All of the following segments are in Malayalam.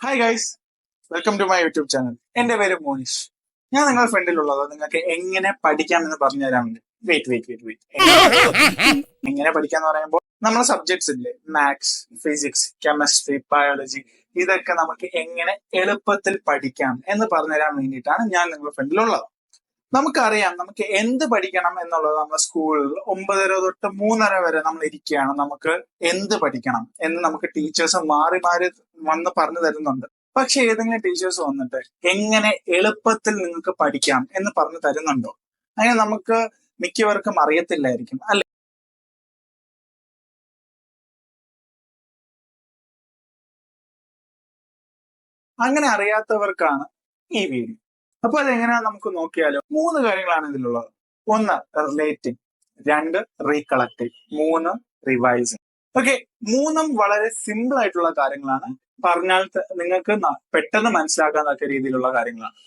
Hi guys, welcome to my YouTube channel. എന്റെ പേര് മോനിഷ്. ഞാൻ നിങ്ങളുടെ ഫ്രണ്ടിലുള്ളത് നിങ്ങൾക്ക് എങ്ങനെ പഠിക്കാമെന്ന് പറഞ്ഞു തരാൻ വേണ്ടി. വെയിറ്റ് എങ്ങനെ പഠിക്കാന്ന് പറയുമ്പോൾ നമ്മളെ സബ്ജക്ട്സ് ഇല്ലേ, മാത്സ്, ഫിസിക്സ്, കെമിസ്ട്രി, ബയോളജി, ഇതൊക്കെ നമുക്ക് എങ്ങനെ എളുപ്പത്തിൽ പഠിക്കാം എന്ന് പറഞ്ഞു തരാൻ വേണ്ടിയിട്ടാണ് ഞാൻ നിങ്ങളുടെ ഫ്രണ്ടിലുള്ളത്. നമുക്കറിയാം നമുക്ക് എന്ത് പഠിക്കണം എന്നുള്ളത്. നമ്മുടെ സ്കൂളിൽ 9:30 തൊട്ട് 3:30 വരെ നമ്മൾ ഇരിക്കുകയാണ്. നമുക്ക് എന്ത് പഠിക്കണം എന്ന് നമുക്ക് ടീച്ചേഴ്സ് മാറി മാറി വന്ന് പറഞ്ഞു തരുന്നുണ്ട്. പക്ഷെ ഏതെങ്കിലും ടീച്ചേഴ്സ് വന്നിട്ട് എങ്ങനെ എളുപ്പത്തിൽ നിങ്ങൾക്ക് പഠിക്കാം എന്ന് പറഞ്ഞു തരുന്നുണ്ടോ? അങ്ങനെ നമുക്ക് മിക്കവർക്കും അറിയത്തില്ലായിരിക്കും, അല്ലെ? അങ്ങനെ അറിയാത്തവർക്കാണ് ഈ വീഡിയോ. അപ്പൊ അതെങ്ങനെയാ നമുക്ക് നോക്കിയാലോ. 3 കാര്യങ്ങളാണ് ഇതിലുള്ളത്. 1 റിലേറ്റിംഗ്, 2 റീകളക്ടിങ്, 3 റിവൈസിങ്. ഓക്കെ, 3ഉം വളരെ സിമ്പിൾ ആയിട്ടുള്ള കാര്യങ്ങളാണ്. പറഞ്ഞാൽ നിങ്ങൾക്ക് പെട്ടെന്ന് മനസ്സിലാക്കാൻ തക്ക രീതിയിലുള്ള കാര്യങ്ങളാണ്.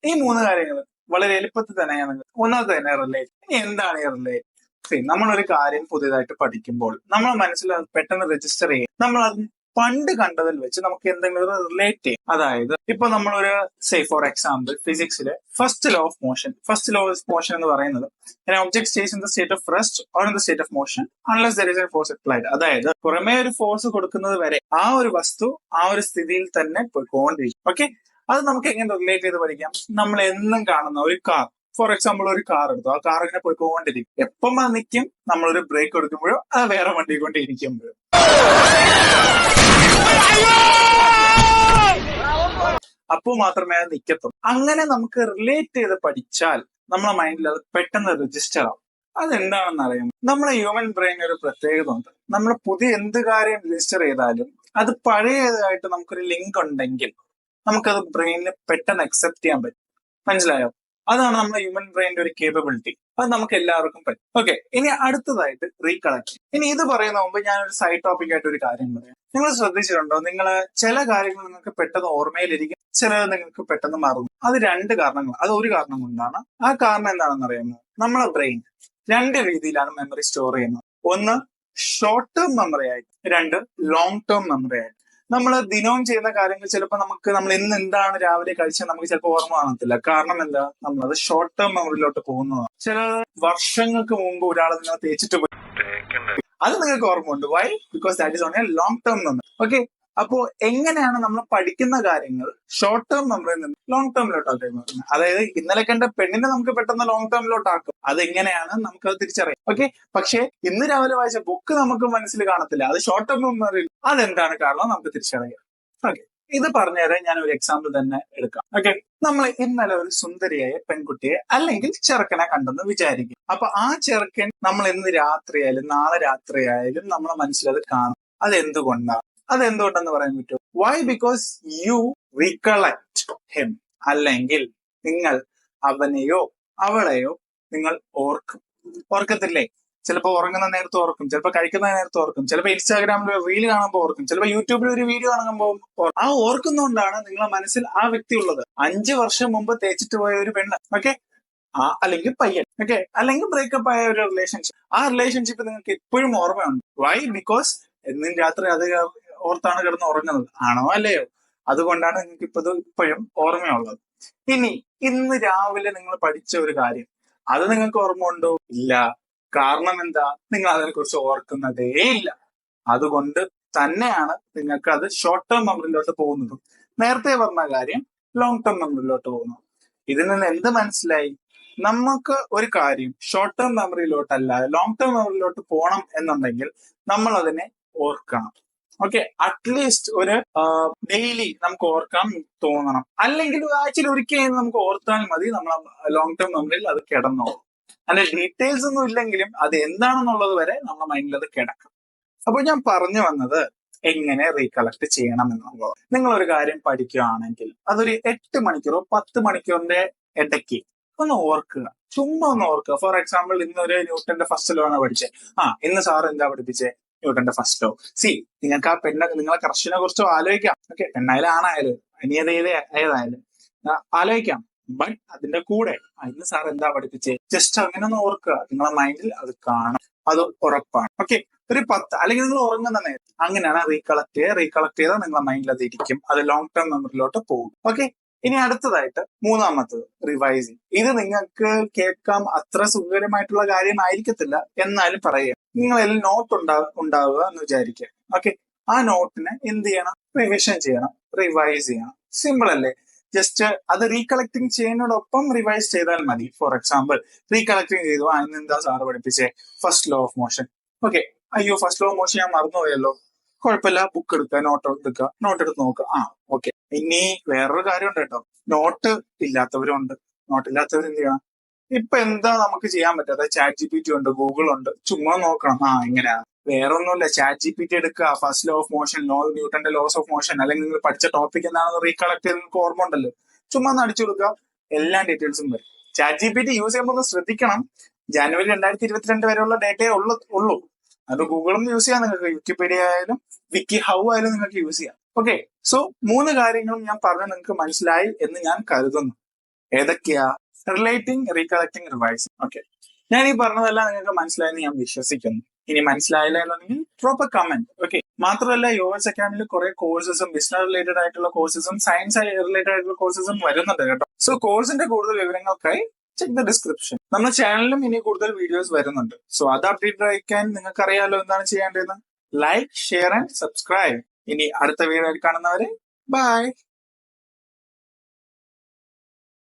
ഈ 3 കാര്യങ്ങൾ വളരെ എളുപ്പത്തിൽ തന്നെ ഞാൻ ഒന്നാമത്തെ തന്നെ റിലേറ്റ്. ഇനി എന്താണ് ഈ റിലേറ്റ്? നമ്മളൊരു കാര്യം പുതിയതായിട്ട് പഠിക്കുമ്പോൾ നമ്മൾ മനസ്സിൽ പെട്ടെന്ന് രജിസ്റ്റർ ചെയ്യും. നമ്മൾ അത് പണ്ട് കണ്ടതിൽ വെച്ച് നമുക്ക് എന്തെങ്കിലും റിലേറ്റ് ചെയ്യും. അതായത് ഇപ്പൊ നമ്മളൊരു ഫോർ എക്സാമ്പിൾ ഫിസിക്സിലെ ഫസ്റ്റ് ലോ ഓഫ് മോഷൻ എന്ന് പറയുന്നത് object stays in the state of rest or in the state of motion unless there is a force applied. അതായത് പുറമേ ഒരു ഫോഴ്സ് കൊടുക്കുന്നത് വരെ ആ ഒരു വസ്തു ആ ഒരു സ്ഥിതിയിൽ തന്നെ പോയിക്കൊണ്ടിരിക്കും. ഓക്കെ, അത് നമുക്ക് എങ്ങനെ റിലേറ്റ് ചെയ്ത് പഠിക്കാം? നമ്മൾ എന്നും കാണുന്ന ഒരു കാർ, ഫോർ എക്സാമ്പിൾ ഒരു കാർ എടുത്തു. ആ കാർ ഇങ്ങനെ പോയിക്കൊണ്ടിരിക്കും. എപ്പം അത് നിൽക്കും? നമ്മളൊരു ബ്രേക്ക് എടുക്കുമ്പോഴോ അത് വേറെ വണ്ടി കൊണ്ട് ഇരിക്കുമ്പോഴോ അപ്പോ മാത്രമേ അത് നിൽക്കത്തുള്ളൂ. അങ്ങനെ നമുക്ക് റിലേറ്റ് ചെയ്ത് പഠിച്ചാൽ നമ്മളെ മൈൻഡിൽ അത് പെട്ടെന്ന് രജിസ്റ്റർ ആവും. അതെന്താണെന്ന് അറിയാം. നമ്മളെ ഹ്യൂമൻ ബ്രെയിൻ ഒരു പ്രത്യേകത ഉണ്ട്. നമ്മൾ പുതിയ എന്ത് കാര്യം രജിസ്റ്റർ ചെയ്താലും അത് പഴയതായിട്ട് നമുക്കൊരു ലിങ്ക് ഉണ്ടെങ്കിൽ നമുക്കത് ബ്രെയിനിൽ പെട്ടെന്ന് അക്സെപ്റ്റ് ചെയ്യാൻ പറ്റും. മനസ്സിലായോ? അതാണ് നമ്മുടെ ഹ്യൂമൻ ബ്രെയിനിന്റെ ഒരു കേപ്പബിലിറ്റി. അത് നമുക്ക് എല്ലാവർക്കും പറ്റും. ഓക്കെ, ഇനി അടുത്തതായിട്ട് റീകളക്ട്. ഇനി ഇത് പറയുന്ന മുമ്പ് ഞാനൊരു സൈഡ് ടോപ്പിക് ആയിട്ട് ഒരു കാര്യം പറയാം. നിങ്ങൾ ശ്രദ്ധിച്ചിട്ടുണ്ടോ? നിങ്ങൾ ചില കാര്യങ്ങൾ നിങ്ങൾക്ക് പെട്ടെന്ന് ഓർമ്മയിലിരിക്കും, ചിലത് നിങ്ങൾക്ക് പെട്ടെന്ന് മറന്നു. അത് 2 കാരണങ്ങൾ. അത് ഒരു കാരണം കൊണ്ടാണ്. ആ കാരണം എന്താണെന്ന് അറിയാമോ? നമ്മളെ ബ്രെയിൻ 2 രീതിയിലാണ് മെമ്മറി സ്റ്റോർ ചെയ്യുന്നത്. 1 ഷോർട്ട് ടേം മെമ്മറി ആയിട്ട്, 2 ലോങ് ടേം മെമ്മറി ആയിട്ട്. നമ്മൾ ദിനവും ചെയ്യുന്ന കാര്യങ്ങൾ ചിലപ്പോൾ നമ്മൾ ഇന്ന് എന്താണ് രാവിലെ കഴിച്ചാൽ നമുക്ക് ചിലപ്പോൾ ഓർമ്മ കാണത്തില്ല. കാരണം എന്താ? നമ്മളത് ഷോർട്ട് ടേം മെമ്മറിയിലോട്ട് പോകുന്നതാണ്. ചില വർഷങ്ങൾക്ക് മുമ്പ് ഒരാൾ നിങ്ങൾ തേച്ചിട്ട് പോയി, അത് നിങ്ങൾക്ക് ഓർമ്മ ഉണ്ട്. Why? Because that is on a long term memory. Okay, അപ്പോ എങ്ങനെയാണ് നമ്മൾ പഠിക്കുന്ന കാര്യങ്ങൾ ഷോർട്ട് ടേം മെമ്മറിയിൽ നിന്ന് ലോങ് ടേമിലോട്ടാക്കുന്നത്? അതായത് ഇന്നലെ കണ്ട പെണ്ണിനെ നമുക്ക് പെട്ടെന്ന് ലോങ് ടേമിലോട്ടാക്കും. അതെങ്ങനെയാണ് നമുക്കത് തിരിച്ചറിയാം. ഓക്കെ, പക്ഷെ ഇന്ന് രാവിലെ വായിച്ച ബുക്ക് നമുക്ക് മനസ്സിൽ കാണത്തില്ല. അത് ഷോർട്ട് ടേം മെമ്മറിയിൽ. അതെന്താണ് കാരണം നമുക്ക് തിരിച്ചറിയാം. ഓക്കെ, ഇത് പറഞ്ഞുതരാൻ ഞാൻ ഒരു എക്സാമ്പിൾ തന്നെ എടുക്കാം. ഓക്കെ, നമ്മൾ ഇന്നലെ ഒരു സുന്ദരിയായ പെൺകുട്ടിയെ അല്ലെങ്കിൽ ചെറുക്കനെ കണ്ടെന്ന് വിചാരിക്കും. അപ്പൊ ആ ചെറുക്കൻ നമ്മൾ ഇന്ന് രാത്രിയായാലും നാളെ രാത്രിയായാലും നമ്മളെ മനസ്സിലത് കാണും. അതെന്തുകൊണ്ടെന്ന് പറയാൻ പറ്റുമോ? Why? Because you recollect him. അല്ലെങ്കിൽ നിങ്ങൾ അവനെയോ അവളെയോ നിങ്ങൾ ഓർക്കത്തില്ലേ? ചിലപ്പോൾ ഉറങ്ങുന്ന നേരത്ത് ഓർക്കും, ചിലപ്പോൾ കഴിക്കുന്ന നേരത്ത് ഓർക്കും, ചിലപ്പോൾ ഇൻസ്റ്റാഗ്രാമിൽ ഒരു റീൽ കാണുമ്പോൾ ഓർക്കും, ചിലപ്പോൾ യൂട്യൂബിൽ ഒരു വീഡിയോ കാണുമ്പോൾ ആ ഓർക്കുന്നതുകൊണ്ടാണ് നിങ്ങളെ മനസ്സിൽ ആ വ്യക്തി ഉള്ളത്. 5 വർഷം മുമ്പ് തേച്ചിട്ട് പോയ ഒരു പെണ്ണ്, ഓക്കെ, അല്ലെങ്കിൽ പയ്യൻ, ഓക്കെ, അല്ലെങ്കിൽ ബ്രേക്കപ്പ് ആയ ഒരു റിലേഷൻഷിപ്പ്. ആ റിലേഷൻഷിപ്പ് നിങ്ങൾക്ക് ഇപ്പോഴും ഓർമ്മയുണ്ട്. വൈ? ബിക്കോസ് എന്നും രാത്രി അത് ഓർത്താണ് കിടന്ന് ഉറങ്ങുന്നത്. ആണോ അല്ലയോ? അതുകൊണ്ടാണ് നിങ്ങൾക്ക് ഇപ്പോഴും ഓർമ്മയുള്ളത്. ഇനി ഇന്ന് രാവിലെ നിങ്ങൾ പഠിച്ച ഒരു കാര്യം, അത് നിങ്ങൾക്ക് ഓർമ്മ ഉണ്ടോ? ഇല്ല. കാരണം എന്താ? നിങ്ങൾ അതിനെക്കുറിച്ച് ഓർക്കുന്നതേ ഇല്ല. അതുകൊണ്ട് തന്നെയാണ് നിങ്ങൾക്ക് അത് ഷോർട്ട് ടേം മെമ്മറിയിലോട്ട് പോകുന്നത്. നേരത്തെ പറഞ്ഞ കാര്യം ലോങ് ടേം മെമ്മറിയിലോട്ട് പോകുന്നു. ഇതിൽ നിന്ന് എന്ത് മനസ്സിലായി? നമുക്ക് ഒരു കാര്യം ഷോർട്ട് ടേം മെമ്മറിയിലോട്ടല്ല ലോങ് ടേം മെമ്മറിയിലോട്ട് പോകണം എന്നുണ്ടെങ്കിൽ നമ്മൾ അതിനെ ഓർക്കണം. ഓക്കെ, അറ്റ്ലീസ്റ്റ് ഒരു ഡെയിലി നമുക്ക് ഓർക്കാൻ തോന്നണം. അല്ലെങ്കിൽ ആഴ്ചയിൽ ഒരിക്കലും നമുക്ക് ഓർത്താൽ മതി. നമ്മൾ ലോങ് ടേം മെമ്മറിയിൽ അത് കിടന്നോളും. അതിന്റെ ഡീറ്റെയിൽസ് ഒന്നും ഇല്ലെങ്കിലും അത് എന്താണെന്നുള്ളത് വരെ നമ്മുടെ മൈൻഡിൽ അത് കിടക്കും. അപ്പൊ ഞാൻ പറഞ്ഞു വന്നത് എങ്ങനെ റീകളക്ട് ചെയ്യണം എന്നുള്ളത്. നിങ്ങൾ ഒരു കാര്യം പഠിക്കുകയാണെങ്കിൽ അതൊരു 8 മണിക്കൂറോ 10 മണിക്കൂറിന്റെ ഇടയ്ക്ക് ഒന്ന് ഓർക്കുക. ചുമ്മാ ഒന്ന് ഓർക്കുക. ഫോർ എക്സാമ്പിൾ ഇന്നൊരു ന്യൂട്ടന്റെ ഫസ്റ്റ് ലോ ആണ് പഠിച്ചത്. ഇന്ന് സാർ എന്താ പഠിപ്പിച്ചേ? ന്യൂട്ടന്റെ ഫസ്റ്റ് ലോ. നിങ്ങൾക്ക് ആ നിങ്ങളെ ക്രഷിനെ കുറിച്ച് ആലോചിക്കാം. ഓക്കെ, പെണ്ണായാലും ആണായാലും ഇനി ഏതായാലും ആലോചിക്കാം. ബട്ട് അതിന്റെ കൂടെ ഇന്ന് സാർ എന്താ പഠിപ്പിച്ചേ? ജസ്റ്റ് അങ്ങനെ ഒന്ന് ഓർക്കുക. നിങ്ങളെ മൈൻഡിൽ അത് കാണും. അത് ഉറപ്പാണ്. ഓക്കെ, ഒരു 10 അല്ലെങ്കിൽ നിങ്ങൾ ഉറങ്ങുന്ന നേരം അങ്ങനെയാണ് റീകളക്ട് ചെയ്താൽ നിങ്ങളുടെ മൈൻഡിൽ അത് ഇരിക്കും. അത് ലോങ് ടേം മെമ്മറിയിലോട്ട് പോകും. ഓക്കെ. ഇനി അടുത്തതായിട്ട് മൂന്നാമത്തത് റിവൈസിങ്. ഇത് നിങ്ങൾക്ക് കേൾക്കാം അത്ര സുഖകരമായിട്ടുള്ള കാര്യമായിരിക്കത്തില്ല, എന്നാലും പറയുക. നിങ്ങളതിൽ നോട്ട് ഉണ്ടാവുക എന്ന് വിചാരിക്കുക. ഓക്കെ. ആ നോട്ടിനെ എന്ത് ചെയ്യണം? റിവിഷൻ ചെയ്യണം, റിവൈസ് ചെയ്യണം. സിമ്പിൾ അല്ലേ? ജസ്റ്റ് അത് റീകളക്ടിങ് ചെയ്യുന്നതോടൊപ്പം റിവൈസ് ചെയ്താൽ മതി. ഫോർ എക്സാമ്പിൾ, റീകളക്ടിങ് ചെയ്തു, ഇന്ന് എന്താ സാറ് പഠിപ്പിച്ചേ? First law of motion. Okay. അയ്യോ, ഫസ്റ്റ് ലോ ഓഫ് മോഷൻ ഞാൻ മറന്നുപോയല്ലോ. കുഴപ്പമില്ല, ബുക്ക് എടുക്കുക, നോട്ട് എടുത്ത് നോക്കുക. ഓക്കെ. ഇനി വേറൊരു കാര്യമുണ്ട് കേട്ടോ. നോട്ട് ഇല്ലാത്തവരുണ്ട്. നോട്ട് ഇല്ലാത്തവർ എന്ത് ചെയ്യണം? ഇപ്പൊ എന്താ നമുക്ക് ചെയ്യാൻ പറ്റാത്ത? ചാറ്റ് GPT ഉണ്ട്, ഗൂഗിൾ ഉണ്ട്. ചുമ്മാ നോക്കണം. എങ്ങനെയാ? വേറെ ഒന്നുമില്ല, ചാറ്റ് GPT എടുക്കുക, ഫസ്റ്റ് ലോ ഓഫ് മോഷൻ, ന്യൂട്ടന്റെ ലോസ് ഓഫ് മോഷൻ, അല്ലെങ്കിൽ നിങ്ങൾ പഠിച്ച ടോപ്പിക് എന്താണെന്ന് റീകളക്ട് ചെയ്ത് നിങ്ങൾക്ക് ഓർമ്മ ഉണ്ടല്ലോ, ചുമ്മാ ഒന്ന് അടിച്ചു കൊടുക്കുക, എല്ലാ ഡീറ്റെയിൽസും വരും. ചാറ്റ് GPT യൂസ് ചെയ്യുമ്പോൾ ഒന്ന് ശ്രദ്ധിക്കണം. ജനുവരി 2022 വരെയുള്ള ഡേറ്റയെ ഉള്ളൂ. അത് ഗൂഗിളും യൂസ് ചെയ്യാം നിങ്ങൾക്ക്, വിക്കിപീഡിയ ആയാലും വിക്കി ഹൗ ആയാലും നിങ്ങൾക്ക് യൂസ് ചെയ്യാം. ഓക്കെ. സോ 3 കാര്യങ്ങളും ഞാൻ പറഞ്ഞ നിങ്ങൾക്ക് മനസ്സിലായി എന്ന് ഞാൻ കരുതുന്നു. ഏതൊക്കെയാ? Relating, recollecting, revising. ഓക്കെ. ഞാൻ ഈ പറഞ്ഞതെല്ലാം നിങ്ങൾക്ക് മനസ്സിലായെന്ന് ഞാൻ വിശ്വസിക്കുന്നു. ഇനി മനസ്സിലായില്ല എന്നുണ്ടെങ്കിൽ ഡ്രോപ്പ് എ കമന്റ്. ഓക്കെ. മാത്രമല്ല, യോവേഴ്സ് അക്കാഡമിയിൽ കുറെ കോഴ്സസും ബിസിനസ് റിലേറ്റഡ് ആയിട്ടുള്ള കോഴ്സസും സയൻസ് റിലേറ്റഡ് ആയിട്ടുള്ള കോഴ്സസും വരുന്നുണ്ട് കേട്ടോ. സോ കോഴ്സിന്റെ കൂടുതൽ വിവരങ്ങൾക്കായി ചെക്ക് ദ ഡിസ്ക്രിപ്ഷൻ. നമ്മുടെ ചാനലിലും ഇനി കൂടുതൽ വീഡിയോസ് വരുന്നുണ്ട്. സോ അത് അപ്ഡേറ്റ് ആയിക്കാൻ നിങ്ങൾക്ക് അറിയാലോ എന്താണ് ചെയ്യേണ്ടതെന്ന്. Like, share and subscribe. ഇനി അടുത്ത വീഡിയോയിൽ കാണുന്നവരെ ബൈ.